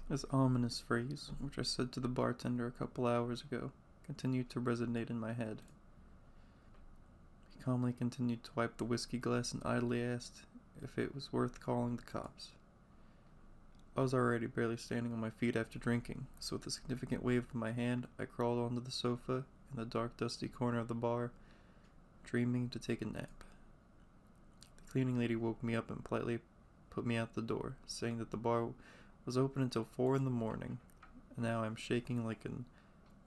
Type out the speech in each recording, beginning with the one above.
This ominous phrase, which I said to the bartender a couple hours ago, continued to resonate in my head. He calmly continued to wipe the whiskey glass and idly asked if it was worth calling the cops. I was already barely standing on my feet after drinking, so with a significant wave of my hand, I crawled onto the sofa in the dark, dusty corner of the bar, dreaming to take a nap. The cleaning lady woke me up and politely put me out the door, saying that the bar was open until 4 in the morning, and now I'm shaking like an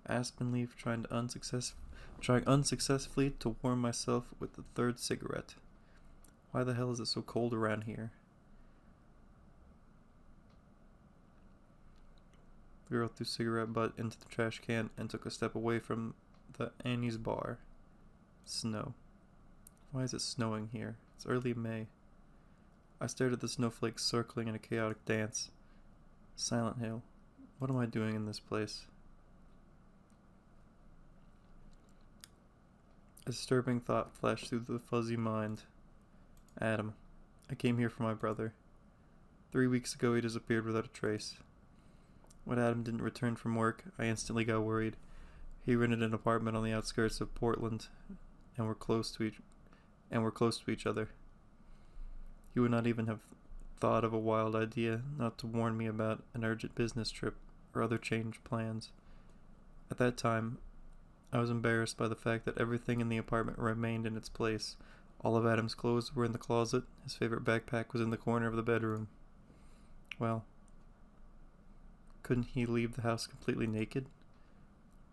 aspen leaf trying unsuccessfully to warm myself with the third cigarette. Why the hell is it so cold around here? The girl threw cigarette butt into the trash can and took a step away from the Annie's bar. Snow. Why is it snowing here? It's early May. I stared at the snowflakes circling in a chaotic dance. Silent Hill. What am I doing in this place? A disturbing thought flashed through the fuzzy mind. Adam. I came here for my brother. 3 weeks ago he disappeared without a trace. When Adam didn't return from work, I instantly got worried. He rented an apartment on the outskirts of Portland, and we're close to each other. He would not even have thought of a wild idea not to warn me about an urgent business trip or other changed plans. At that time, I was embarrassed by the fact that everything in the apartment remained in its place. All of Adam's clothes were in the closet. His favorite backpack was in the corner of the bedroom. Well, couldn't he leave the house completely naked?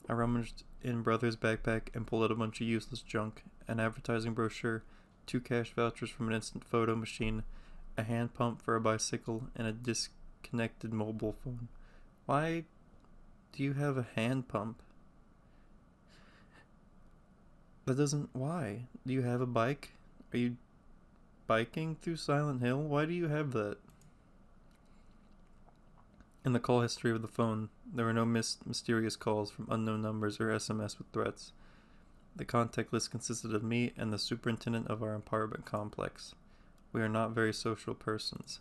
I rummaged in Brother's backpack and pulled out a bunch of useless junk, an advertising brochure, 2 cash vouchers from an instant photo machine, a hand pump for a bicycle, and a disconnected mobile phone. Why do you have a hand pump? Why? Do you have a bike? Are you biking through Silent Hill? Why do you have that? In the call history of the phone, there were no mysterious calls from unknown numbers or SMS with threats. The contact list consisted of me and the superintendent of our apartment complex. We are not very social persons.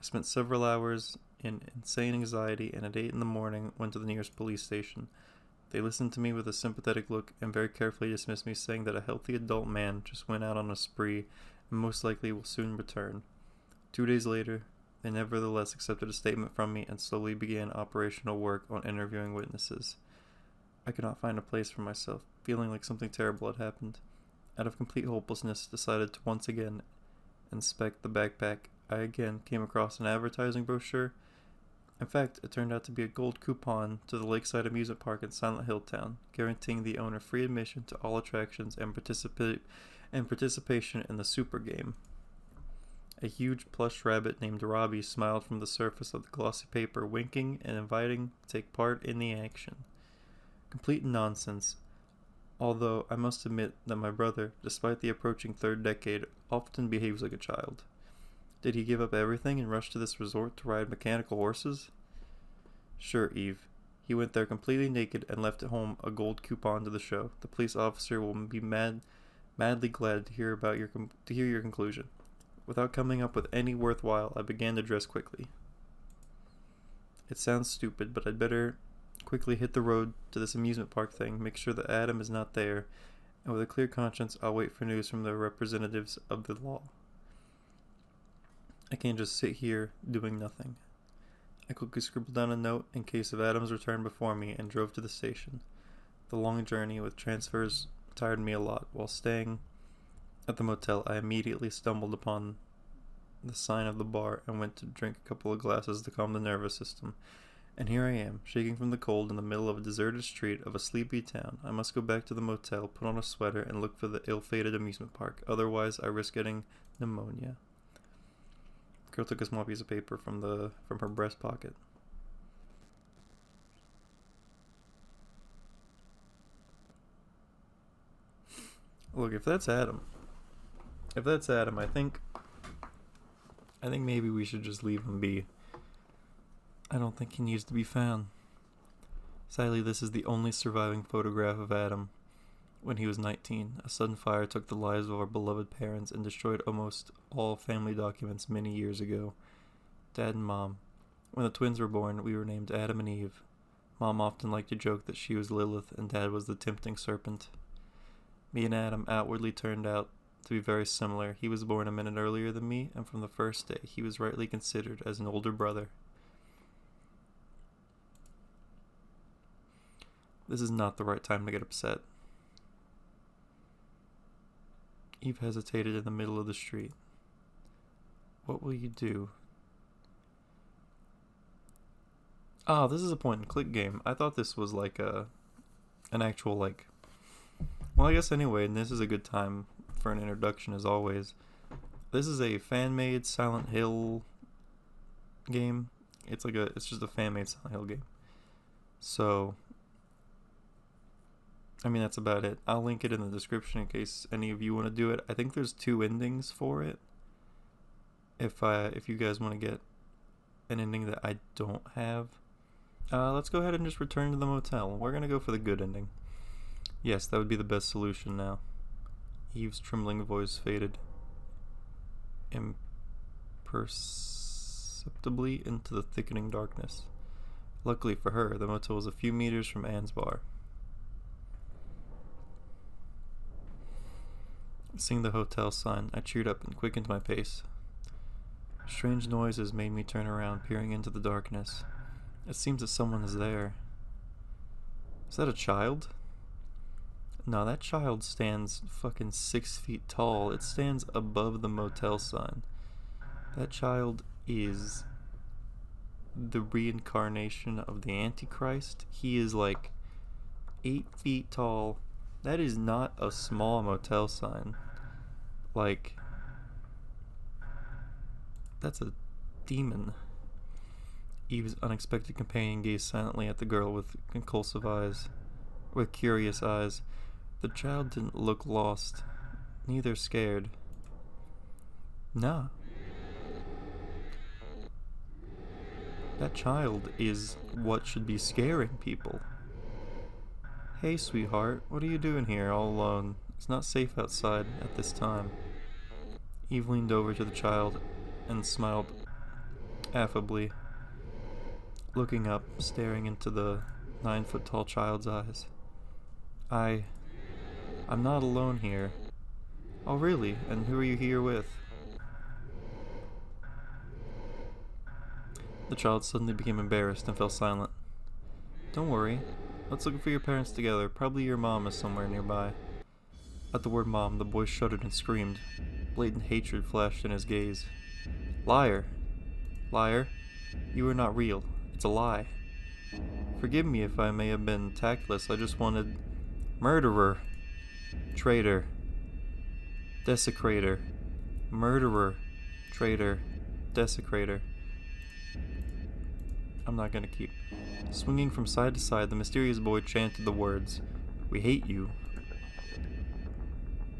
I spent several hours in insane anxiety and at 8 in the morning went to the nearest police station. They listened to me with a sympathetic look and very carefully dismissed me, saying that a healthy adult man just went out on a spree and most likely will soon return. 2 days later, they nevertheless accepted a statement from me and slowly began operational work on interviewing witnesses. I could not find a place for myself, feeling like something terrible had happened. Out of complete hopelessness, decided to once again inspect the backpack. I again came across an advertising brochure. In fact, it turned out to be a gold coupon to the Lakeside Amusement Park in Silent Hill Town, guaranteeing the owner free admission to all attractions and participation in the Super Game. A huge plush rabbit named Robbie smiled from the surface of the glossy paper, winking and inviting to take part in the action. Complete nonsense, although I must admit that my brother, despite the approaching 3rd decade, often behaves like a child. Did he give up everything and rush to this resort to ride mechanical horses? Sure, Eve. He went there completely naked and left at home a gold coupon to the show. The police officer will be madly glad to hear your conclusion. Without coming up with any worthwhile, I began to dress quickly. It sounds stupid, but I'd better quickly hit the road to this amusement park thing, make sure that Adam is not there, and with a clear conscience, I'll wait for news from the representatives of the law. I can't just sit here doing nothing. I quickly scribbled down a note in case of Adam's return before me and drove to the station. The long journey with transfers tired me a lot. While staying at the motel, I immediately stumbled upon the sign of the bar and went to drink a couple of glasses to calm the nervous system. And here I am, shaking from the cold in the middle of a deserted street of a sleepy town. I must go back to the motel, put on a sweater, and look for the ill-fated amusement park. Otherwise, I risk getting pneumonia. The girl took a small piece of paper from her breast pocket. Look, if that's Adam, I think maybe we should just leave him be. I don't think he needs to be found. Sadly, this is the only surviving photograph of Adam. When he was 19, a sudden fire took the lives of our beloved parents and destroyed almost all family documents many years ago. Dad and Mom, When the twins were born, we were named Adam and Eve. Mom often liked to joke that she was Lilith and Dad was the tempting serpent. Me and Adam outwardly turned out to be very similar. He was born a minute earlier than me, and from the first day, he was rightly considered as an older brother. This is not the right time to get upset. Eve hesitated in the middle of the street. What will you do? Ah, this is a point-and-click game. I thought this was like an actual, like... Well, I guess anyway, and this is a good time for an introduction as always. This is a fan-made Silent Hill game. It's just a fan-made Silent Hill game. So, I mean, that's about it. I'll link it in the description in case any of you want to do it. I think there's 2 endings for it. If you guys want to get an ending that I don't have. Let's go ahead and just return to the motel. We're going to go for the good ending. Yes, that would be the best solution now. Eve's trembling voice faded imperceptibly into the thickening darkness. Luckily for her, the motel was a few meters from Anne's bar. Seeing the hotel sign, I cheered up and quickened my pace. Strange noises made me turn around, peering into the darkness. It seems that someone is there. Is that a child? No, that child stands fucking 6 feet tall. It stands above the motel sign. That child is the reincarnation of the Antichrist. He is like 8 feet tall. That is not a small motel sign. Like, that's a demon. Eve's unexpected companion gazed silently at the girl with curious eyes. The child didn't look lost, neither scared. Nah. That child is what should be scaring people. Hey, sweetheart, what are you doing here all alone? It's not safe outside at this time. Eve leaned over to the child and smiled affably, looking up, staring into the 9-foot-tall child's eyes. I'm not alone here. Oh, really? And who are you here with? The child suddenly became embarrassed and fell silent. Don't worry. Let's look for your parents together. Probably your mom is somewhere nearby. At the word mom, the boy shuddered and screamed. Blatant hatred flashed in his gaze. Liar! Liar! You are not real. It's a lie. Forgive me if I may have been tactless. I just wanted... Murderer! Traitor! Desecrator! Murderer! Traitor! Desecrator. I'm not gonna keep... Swinging from side to side, the mysterious boy chanted the words. We hate you.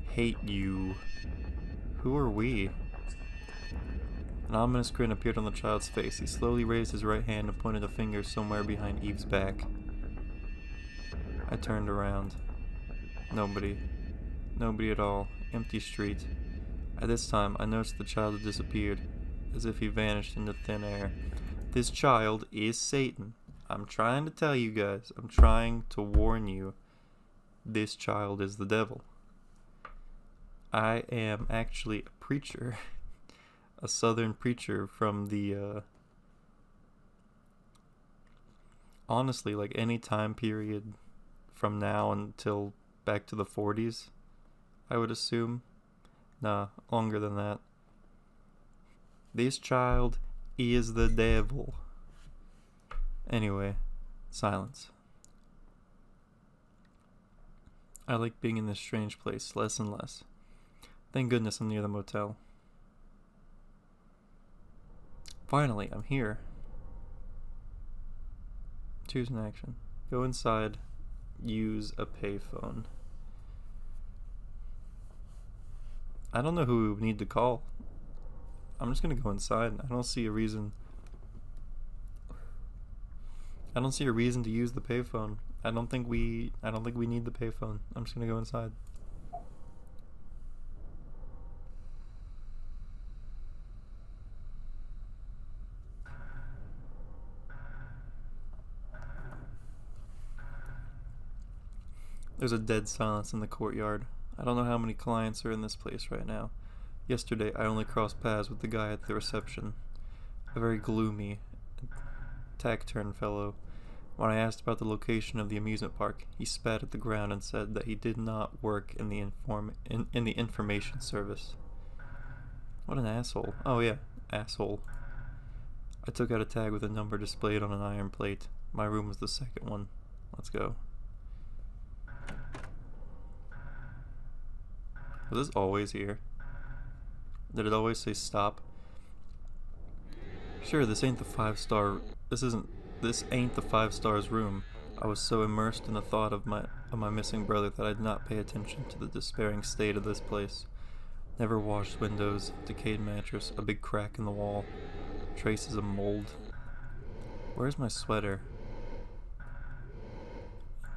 Hate you. Who are we? An ominous grin appeared on the child's face. He slowly raised his right hand and pointed a finger somewhere behind Eve's back. I turned around. Nobody. Nobody at all. Empty street. At this time, I noticed the child had disappeared, as if he vanished into thin air. This child is Satan. I'm trying to tell you guys. I'm trying to warn you. This child is the devil. I am actually a preacher. A southern preacher from the, honestly, like any time period from now until back to the 40s, I would assume. Nah, longer than that. This child is the devil. Anyway, silence. I like being in this strange place less and less. Thank goodness I'm near the motel. Finally, I'm here. Choose an action. Go inside. Use a payphone. I don't know who we would need to call. I'm just gonna go inside. I don't see a reason. I don't see a reason to use the payphone. I don't think we need the payphone. I'm just gonna go inside. There's a dead silence in the courtyard. I don't know how many clients are in this place right now. Yesterday, I only crossed paths with the guy at the reception. A very gloomy, taciturn fellow. When I asked about the location of the amusement park, he spat at the ground and said that he did not work in the information service. What an asshole. Oh yeah, asshole. I took out a tag with a number displayed on an iron plate. My room was the second one. Let's go. Was this always here? Did it always say stop? Sure, this ain't the 5-star. This ain't the 5 stars room. I was so immersed in the thought of my missing brother that I did not pay attention to the despairing state of this place. Never washed windows, decayed mattress, a big crack in the wall, traces of mold. Where's my sweater?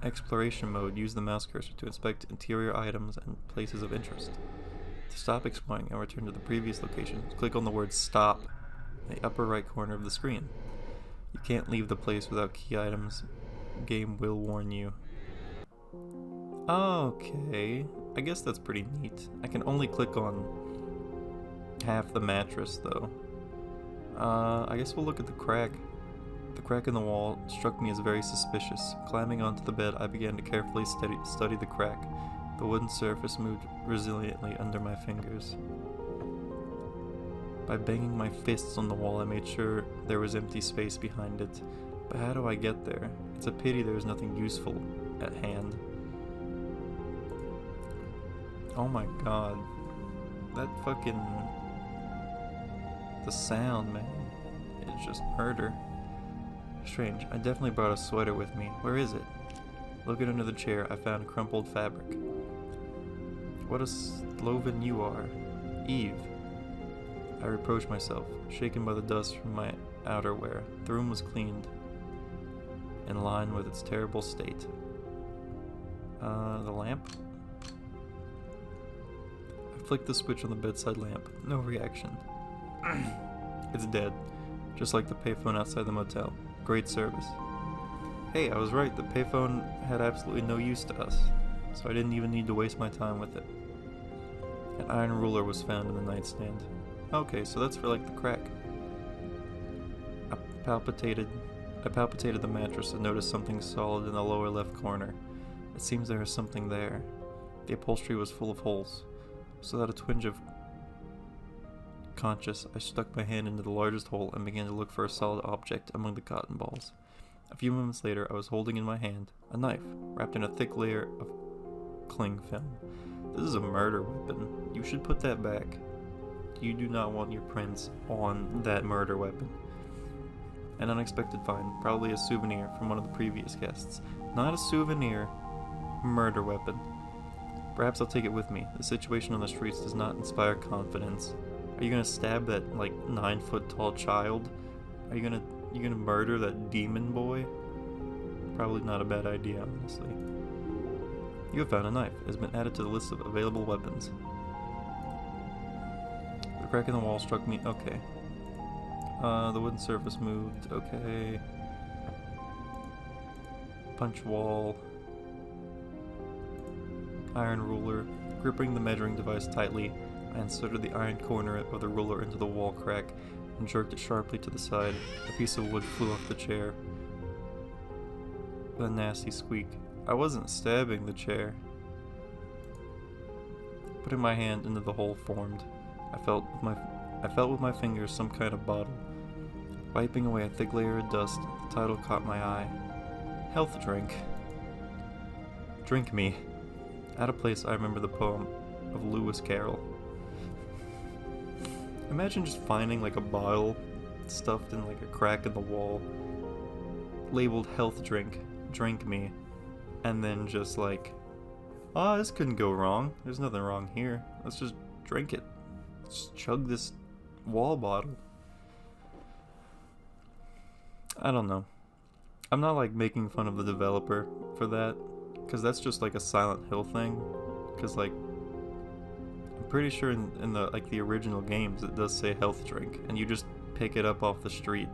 Exploration mode. Use the mouse cursor to inspect interior items and places of interest. To stop exploring and return to the previous location, click on the word stop in the upper right corner of the screen. You can't leave the place without key items. Game will warn you. Okay, I guess that's pretty neat. I can only click on half the mattress though. I guess we'll look at the crack. The crack in the wall struck me as very suspicious. Climbing onto the bed, I began to carefully study the crack. The wooden surface moved resiliently under my fingers. By banging my fists on the wall, I made sure there was empty space behind it. But how do I get there? It's a pity there is nothing useful at hand. Oh my god. That fucking... The sound, man. It's just murder. Strange. I definitely brought a sweater with me. Where is it? Looking under the chair, I found crumpled fabric. What a sloven you are. Eve. I reproached myself, shaken by the dust from my outerwear. The room was cleaned, in line with its terrible state. The lamp? I flicked the switch on the bedside lamp. No reaction. It's dead, just like the payphone outside the motel. Great service. Hey, I was right, the payphone had absolutely no use to us, so I didn't even need to waste my time with it. An iron ruler was found in the nightstand. Okay, so that's for like the crack. I palpitated the mattress and noticed something solid in the lower left corner. It seems there is something there. The upholstery was full of holes, so that a twinge of conscious, I stuck my hand into the largest hole and began to look for a solid object among the cotton balls. A few moments later, I was holding in my hand a knife, wrapped in a thick layer of cling film. This is a murder weapon. You should put that back. You do not want your prints on that murder weapon. An unexpected find, probably a souvenir from one of the previous guests. Not a souvenir, murder weapon. Perhaps I'll take it with me. The situation on the streets does not inspire confidence. Are you gonna stab that, like, 9-foot tall child? Are you gonna murder that demon boy? Probably not a bad idea, honestly. You have found a knife. It has been added to the list of available weapons. The crack in the wall struck me. Okay. The wooden surface moved. Okay. Punch wall. Iron ruler. Gripping the measuring device tightly, I inserted the iron corner of the ruler into the wall crack and jerked it sharply to the side. A piece of wood flew off the chair with a nasty squeak. I wasn't stabbing the chair. Putting my hand into the hole formed, I felt with my fingers some kind of bottle. Wiping away a thick layer of dust, the title caught my eye. Health drink. Drink me. Out of place, I remember the poem of Lewis Carroll. Imagine just finding like a bottle stuffed in like a crack in the wall, labeled health drink, drink me, and then just like, oh, this couldn't go wrong. There's nothing wrong here. Let's just drink it. Just chug this wall bottle. I don't know. I'm not like making fun of the developer for that, because that's just like a Silent Hill thing. Because like, I'm pretty sure in the like the original games it does say health drink, and you just pick it up off the street,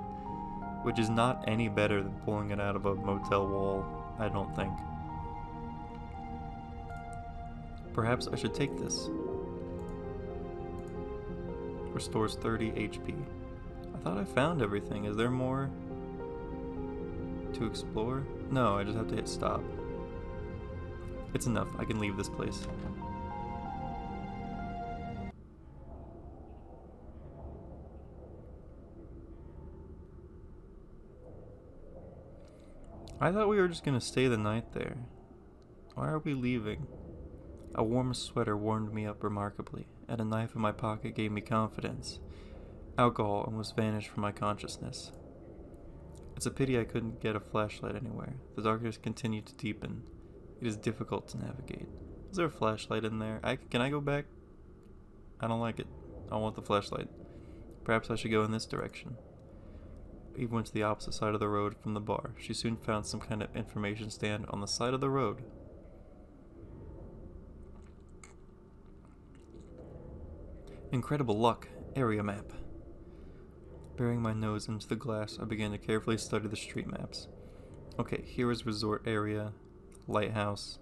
which is not any better than pulling it out of a motel wall, I don't think. Perhaps I should take this. Restores 30 HP. I thought I found everything. Is there more to explore? No, I just have to hit stop. It's enough. I can leave this place. I thought we were just gonna stay the night there. Why are we leaving? A warm sweater warmed me up remarkably, and a knife in my pocket gave me confidence. Alcohol almost vanished from my consciousness. It's a pity I couldn't get a flashlight anywhere. The darkness continued to deepen. It is difficult to navigate. Is there a flashlight in there? Can I go back? I don't like it. I want the flashlight. Perhaps I should go in this direction. Eve went to the opposite side of the road from the bar. She soon found some kind of information stand on the side of the road. Incredible luck. Area map. Burying my nose into the glass, I began to carefully study the street maps. Okay, here is resort area, lighthouse,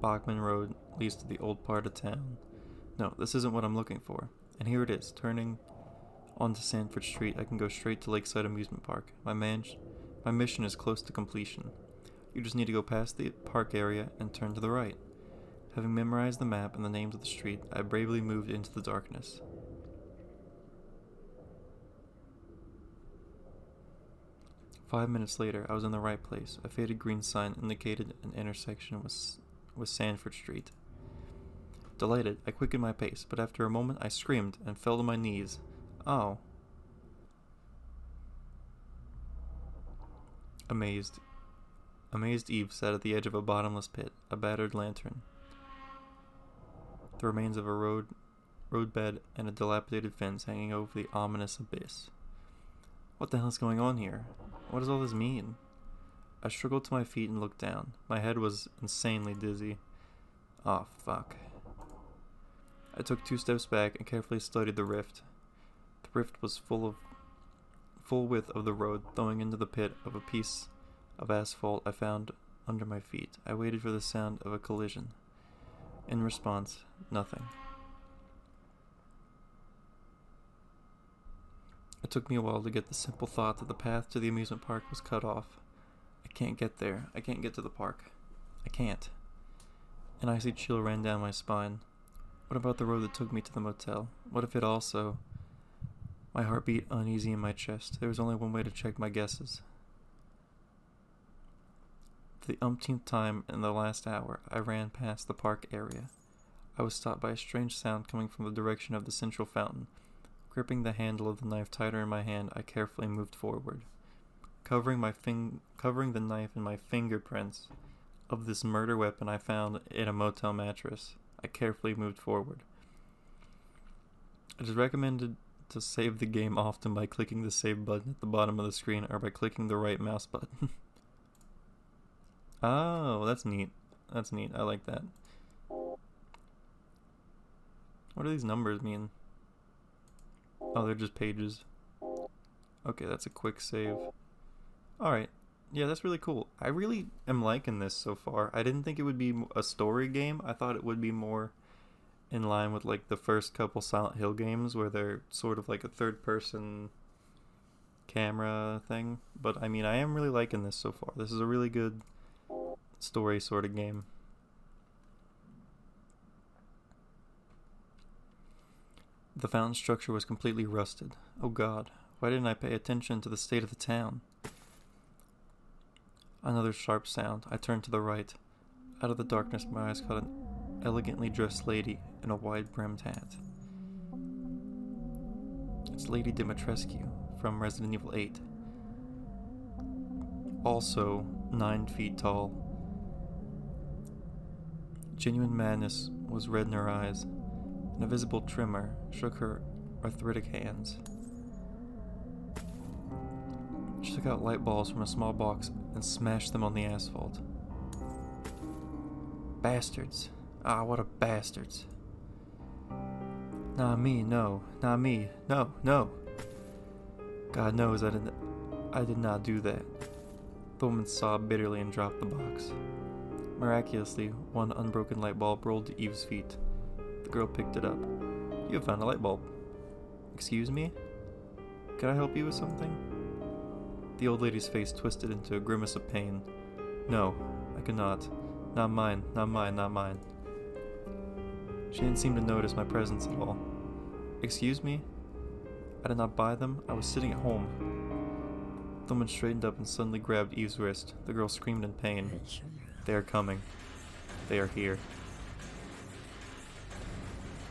Bachman Road leads to the old part of town. No, this isn't what I'm looking for. And here it is, turning onto Sanford Street, I can go straight to Lakeside Amusement Park. My mission is close to completion. You just need to go past the park area and turn to the right. Having memorized the map and the names of the street, I bravely moved into the darkness. "5 minutes later, I was in the right place. A faded green sign indicated an intersection with Sanford Street. Delighted, I quickened my pace, but after a moment I screamed and fell to my knees. Oh. Amazed Eve sat at the edge of a bottomless pit, a battered lantern, the remains of a roadbed, and a dilapidated fence hanging over the ominous abyss. What the hell is going on here? What does all this mean? I struggled to my feet and looked down. My head was insanely dizzy. Oh, fuck. I took 2 steps back and carefully studied the rift. The rift was full width of the road, throwing into the pit of a piece of asphalt I found under my feet. I waited for the sound of a collision. In response, nothing. It took me a while to get the simple thought that the path to the amusement park was cut off. I can't get there. I can't get to the park. I can't. An icy chill ran down my spine. What about the road that took me to the motel? What if it also... My heart beat uneasy in my chest. There was only one way to check my guesses. For the umpteenth time in the last hour, I ran past the park area. I was stopped by a strange sound coming from the direction of the central fountain. Gripping the handle of the knife tighter in my hand, I carefully moved forward. Covering the knife in my fingerprints of this murder weapon I found in a motel mattress, I carefully moved forward. It is recommended to save the game often by clicking the save button at the bottom of the screen or by clicking the right mouse button. Oh, that's neat. That's neat. I like that. What do these numbers mean? Oh, they're just pages. Okay, that's a quick save. Alright. Yeah, that's really cool. I really am liking this so far. I didn't think it would be a story game. I thought it would be more in line with like the first couple Silent Hill games where they're sort of like a third-person camera thing. But I mean, I am really liking this so far. This is a really good story sort of game. The fountain structure was completely rusted. Oh god, why didn't I pay attention to the state of the town? Another sharp sound. I turned to the right. Out of the darkness, my eyes caught an elegantly dressed lady in a wide-brimmed hat. It's Lady Dimitrescu from Resident Evil 8. Also 9 feet tall. Genuine madness was red in her eyes, and a visible tremor shook her arthritic hands. She took out light balls from a small box and smashed them on the asphalt. Bastards. Ah, what a bastards. Not me, no. Not me. No, no. God knows I did not do that. The woman sobbed bitterly and dropped the box. Miraculously, one unbroken light bulb rolled to Eve's feet. The girl picked it up. You have found a light bulb. Excuse me? Can I help you with something? The old lady's face twisted into a grimace of pain. No, I could not. Not mine, not mine, not mine. She didn't seem to notice my presence at all. Excuse me? I did not buy them. I was sitting at home. The woman straightened up and suddenly grabbed Eve's wrist. The girl screamed in pain. They are coming. They are here.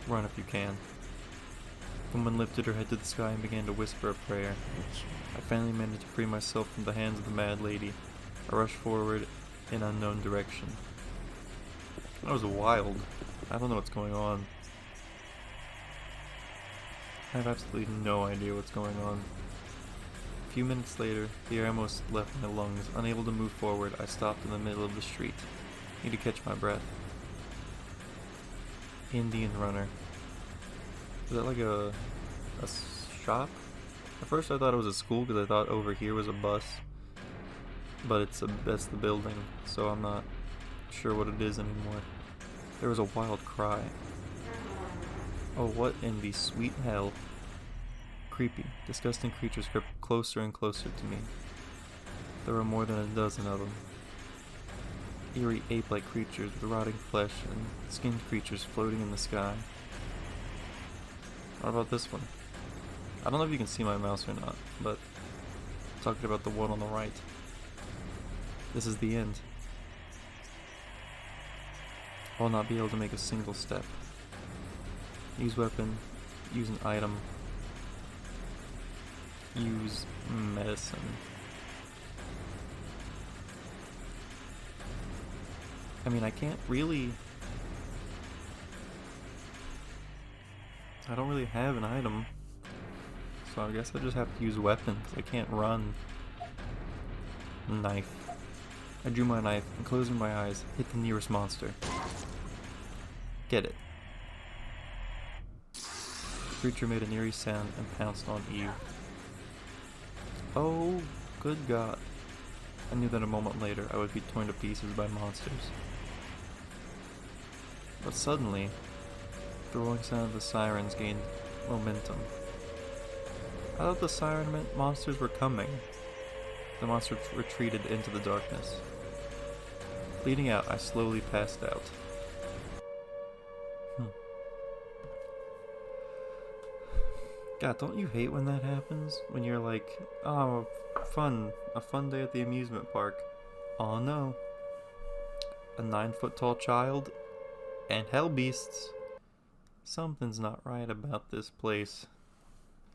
Run if you can. The woman lifted her head to the sky and began to whisper a prayer. I finally managed to free myself from the hands of the mad lady. I rushed forward in unknown direction. That was wild. I don't know what's going on. I have absolutely no idea what's going on. A few minutes later, the air almost left my lungs. Unable to move forward, I stopped in the middle of the street. Need to catch my breath. Indian runner. Is that like a shop? At first I thought it was a school because I thought over here was a bus. But that's the building, so I'm not sure what it is anymore. There was a wild cry. Oh, what in the sweet hell? Creepy, disgusting creatures crept closer and closer to me. There were more than a dozen of them. Eerie ape-like creatures with rotting flesh and skinned creatures floating in the sky. What about this one? I don't know if you can see my mouse or not, but I'm talking about the one on the right. This is the end. I will not be able to make a single step. Use weapon, use an item, use medicine. I mean, I can't really... I don't really have an item. So I guess I just have to use weapon, because I can't run. Knife. I drew my knife and, closing my eyes, hit the nearest monster. Get it. The creature made an eerie sound and pounced on Eve. Oh, good God. I knew that a moment later I would be torn to pieces by monsters. But suddenly, the rolling sound of the sirens gained momentum. I thought the siren meant monsters were coming. The monsters retreated into the darkness. Bleeding out, I slowly passed out. God, don't you hate when that happens? When you're like, oh, a fun day at the amusement park. Oh no. A 9-foot-tall child and hell beasts. Something's not right about this place.